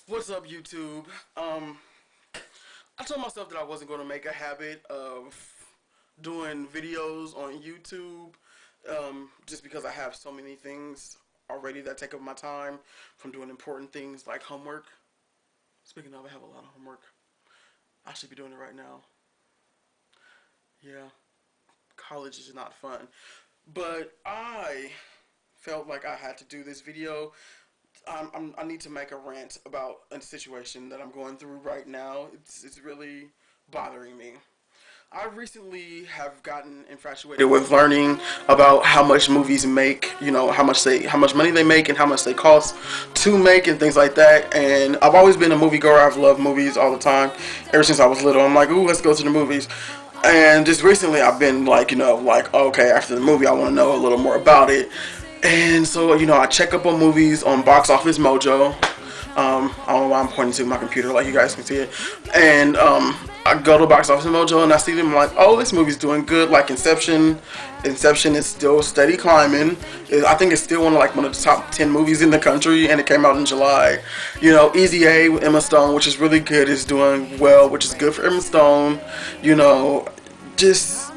What's up, YouTube? I told myself that I wasn't going to make a habit of doing videos on YouTube, just because I have so many things already that take up my time from doing important things like homework. Speaking of, I have a lot of homework. I should be doing it right now. Yeah, college is not fun. But I felt like I had to do this video. I need to make a rant about a situation that I'm going through right now. It's really bothering me. I recently have gotten infatuated with learning about how much movies make, how much money they make and how much they cost to make and things like that. And I've always been a movie goer. I've loved movies all the time. Ever since I was little, I'm like, ooh, let's go to the movies. And just recently I've been like, okay, after the movie I want to know a little more about it. And so, I check up on movies on Box Office Mojo. I don't know why I'm pointing to my computer like you guys can see it. And I go to Box Office Mojo and I see them like, oh, this movie's doing good. Like Inception. Inception is still steady climbing. I think it's still one of the top 10 movies in the country, and it came out in July. Easy A with Emma Stone, which is really good, is doing well, which is good for Emma Stone. Just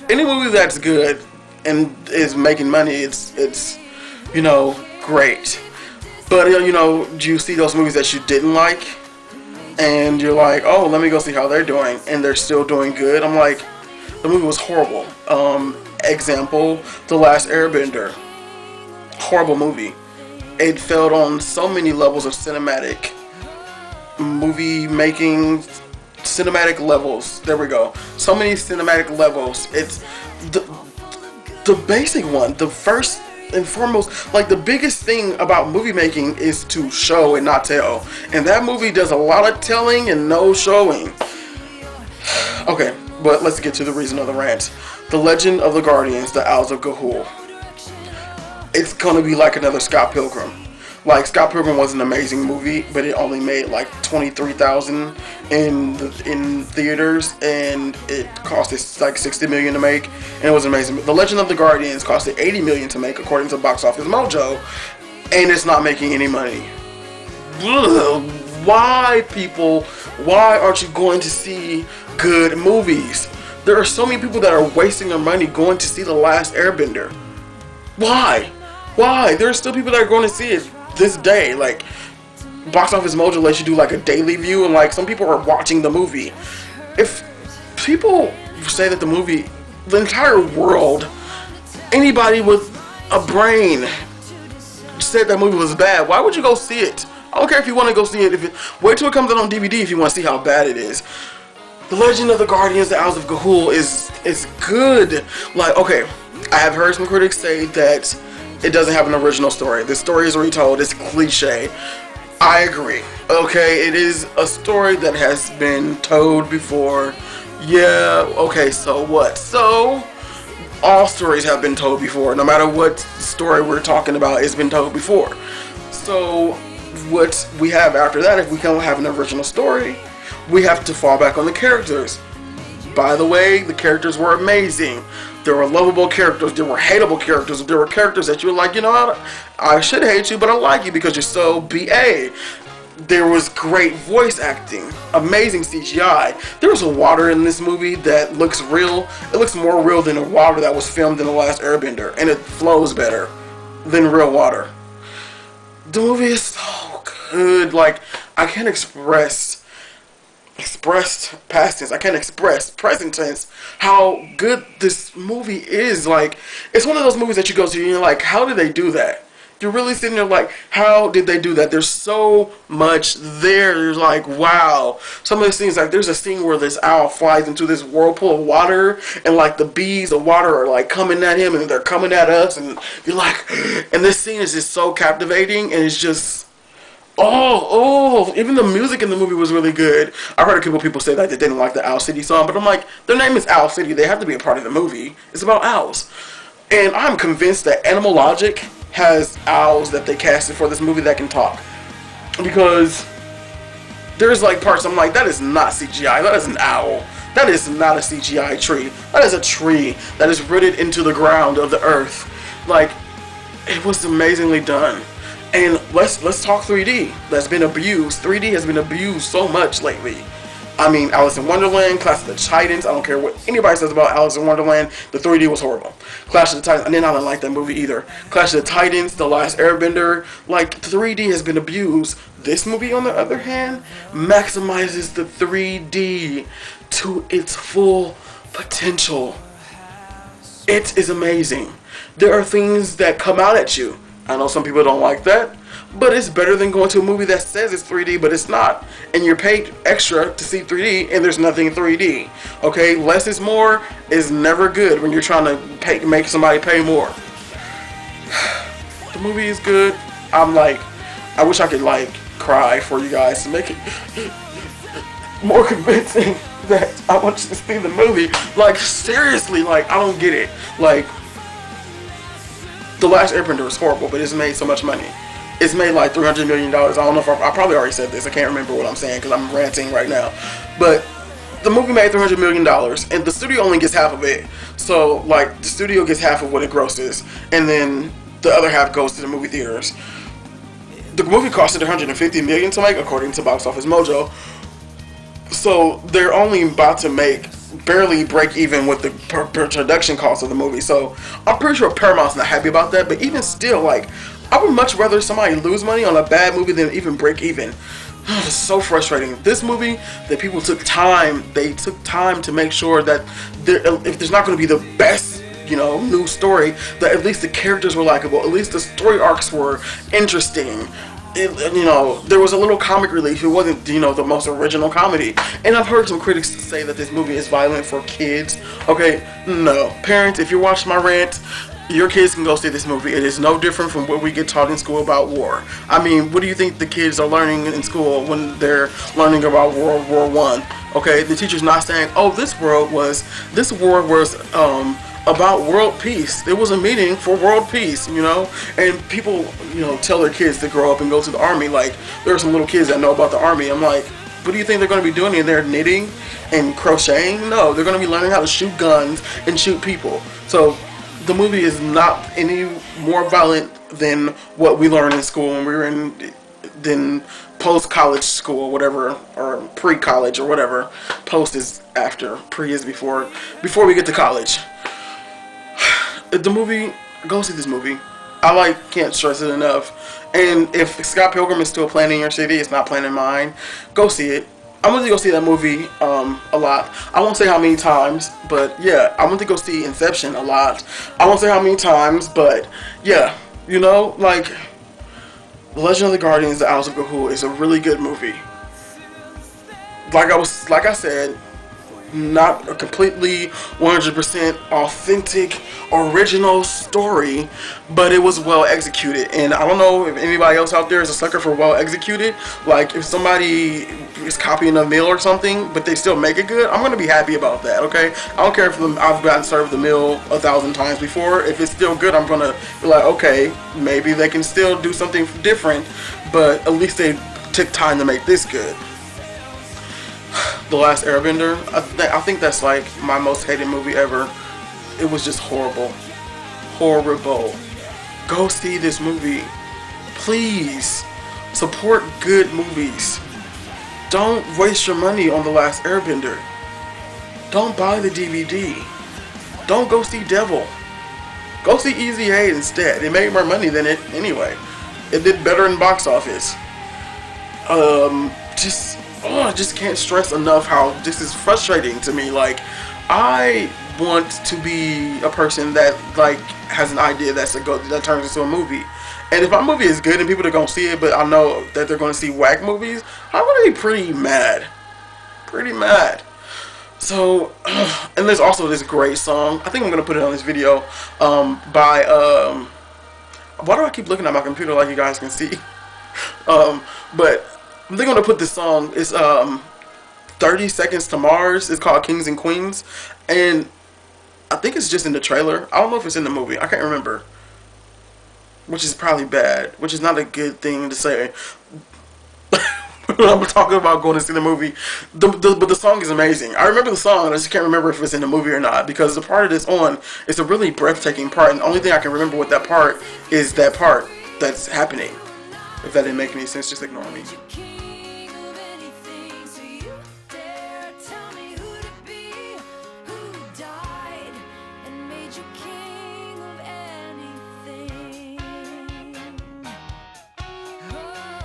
any movie that's good and is making money, it's great. But do you see those movies that you didn't like, and you're like, oh, let me go see how they're doing, and they're still doing good? I'm like, the movie was horrible. Example, The Last Airbender. Horrible movie. It failed on so many levels of cinematic movie making, cinematic levels. There we go. So many cinematic levels. It's the basic one, the first and foremost, like the biggest thing about movie making is to show and not tell. And that movie does a lot of telling and no showing. Okay, but let's get to the reason of the rant. The Legend of the Guardians, the Owls of GaHoole. It's gonna be like another Scott Pilgrim. Like, Scott Pilgrim was an amazing movie, but it only made like 23,000 in theaters, and it cost us like 60 million to make, and it was amazing. The Legend of the Guardians costed 80 million to make, according to Box Office Mojo, and it's not making any money. Ugh. Why, people? Why aren't you going to see good movies? There are so many people that are wasting their money going to see The Last Airbender. Why? Why? There are still people that are going to see it this day. Like, Box Office Mojo lets you do like a daily view, and like some people are watching the movie. If people say that the entire world, anybody with a brain said that movie was bad, why would you go see it? I don't care if you want to go see it. Wait till it comes out on DVD if you want to see how bad it is. The Legend of the Guardians, the Owls of GaHoole is good. Like, okay, I have heard some critics say that it doesn't have an original story. The story is retold. It's cliche. I agree. Okay, it is a story that has been told before. Yeah, okay, so what? So, all stories have been told before. No matter what story we're talking about, it's been told before. So, what we have after that, if we don't have an original story, we have to fall back on the characters. By the way, the characters were amazing. There were lovable characters. There were hateable characters. There were characters that you were like, I should hate you, but I like you because you're so BA. There was great voice acting. Amazing CGI. There was a water in this movie that looks real. It looks more real than the water that was filmed in The Last Airbender. And it flows better than real water. The movie is so good. Like, I can't expressed past tense. I can't express present tense how good this movie is. Like, it's one of those movies that you go to and you're like, how did they do that? You're really sitting there like, how did they do that? There's so much there. You're like, wow. Some of the scenes, like, there's a scene where this owl flies into this whirlpool of water, and like the bees of water are like coming at him, and they're coming at us, and you're like, and this scene is just so captivating, and it's just, even the music in the movie was really good. I heard a couple people say that they didn't like the Owl City song, but I'm like, their name is Owl City. They have to be a part of the movie. It's about owls. And I'm convinced that Animal Logic has owls that they casted for this movie that can talk. Because there's like parts I'm like, that is not CGI. That is an owl. That is not a CGI tree. That is a tree that is rooted into the ground of the earth. Like, it was amazingly done. And let's talk 3D. That's been abused. 3D has been abused so much lately. I mean, Alice in Wonderland, Clash of the Titans. I don't care what anybody says about Alice in Wonderland. The 3D was horrible. Clash of the Titans. And then I didn't like that movie either. Clash of the Titans, The Last Airbender. Like, 3D has been abused. This movie, on the other hand, maximizes the 3D to its full potential. It is amazing. There are things that come out at you. I know some people don't like that, but it's better than going to a movie that says it's 3D, but it's not. And you're paid extra to see 3D, and there's nothing 3D. Okay, less is more is never good when you're trying to make somebody pay more. The movie is good. I'm like, I wish I could like cry for you guys to make it more convincing that I want you to see the movie. Like, seriously, like, I don't get it. Like, The Last Airbender is horrible, but it's made so much money. It's made like $300 million. I don't know if I probably already said this. I can't remember what I'm saying because I'm ranting right now. But the movie made $300 million, and the studio only gets half of it. So, like, the studio gets half of what it grosses, and then the other half goes to the movie theaters. The movie costed $150 million to make, according to Box Office Mojo. So they're only about to make barely break even with the production cost of the movie. So I'm pretty sure Paramount's not happy about that. But even still, like, I would much rather somebody lose money on a bad movie than even break even. It's so frustrating. This movie, that people took time. They took time to make sure that if there's not going to be the best, new story, that at least the characters were likable. At least the story arcs were interesting. There was a little comic relief. It wasn't, the most original comedy. And I've heard some critics say that this movie is violent for kids. Okay, no. Parents, if you're watching my rant, your kids can go see this movie. It is no different from what we get taught in school about war. I mean, what do you think the kids are learning in school when they're learning about World War I? Okay, the teacher's not saying, oh, this war was about world peace. It was a meeting for world peace, and people, tell their kids to grow up and go to the army. Like, there are some little kids that know about the army. I'm like, what do you think they're going to be doing in there? Knitting and crocheting? No, they're going to be learning how to shoot guns and shoot people. So the movie is not any more violent than what we learned in school when we were than post-college school or whatever, or pre-college or whatever. Post is after, pre is before we get to college. The movie, go see this movie. I can't stress it enough. And if Scott Pilgrim is still playing in your city, it's not playing in mine, go see it. I went to go see that movie a lot. I won't say how many times, but yeah, I went to go see Inception a lot. I won't say how many times, but yeah, The Legend of the Guardians, The Hours of GaHoole is a really good movie. Like I said, not a completely 100% authentic, original story, but it was well executed. And I don't know if anybody else out there is a sucker for well executed. Like, if somebody is copying a meal or something, but they still make it good, I'm going to be happy about that, okay? I don't care if I've gotten served the meal 1,000 times before. If it's still good, I'm going to be like, okay, maybe they can still do something different, but at least they took time to make this good. The Last Airbender, I think that's like my most hated movie ever. It was just horrible. Horrible. Go see this movie. Please. Support good movies. Don't waste your money on The Last Airbender. Don't buy the DVD. Don't go see Devil. Go see Easy A instead. It made more money than it anyway. It did better in box office. I just can't stress enough how this is frustrating to me. Like, I want to be a person that has an idea that turns into a movie. And if my movie is good and people are gonna see it, but I know that they're gonna see whack movies, I'm gonna be pretty mad. Pretty mad. So, and there's also this great song. I think I'm gonna put it on this video by why do I keep looking at my computer like you guys can see? But they're going to put this song, it's 30 Seconds to Mars. It's called Kings and Queens. And I think it's just in the trailer. I don't know if it's in the movie. I can't remember. Which is probably bad. Which is not a good thing to say. I'm talking about going to see the movie. But the song is amazing. I remember the song. I just can't remember if it's in the movie or not. Because the part of this it's a really breathtaking part. And the only thing I can remember with that part is that part that's happening. If that didn't make any sense, just ignore me.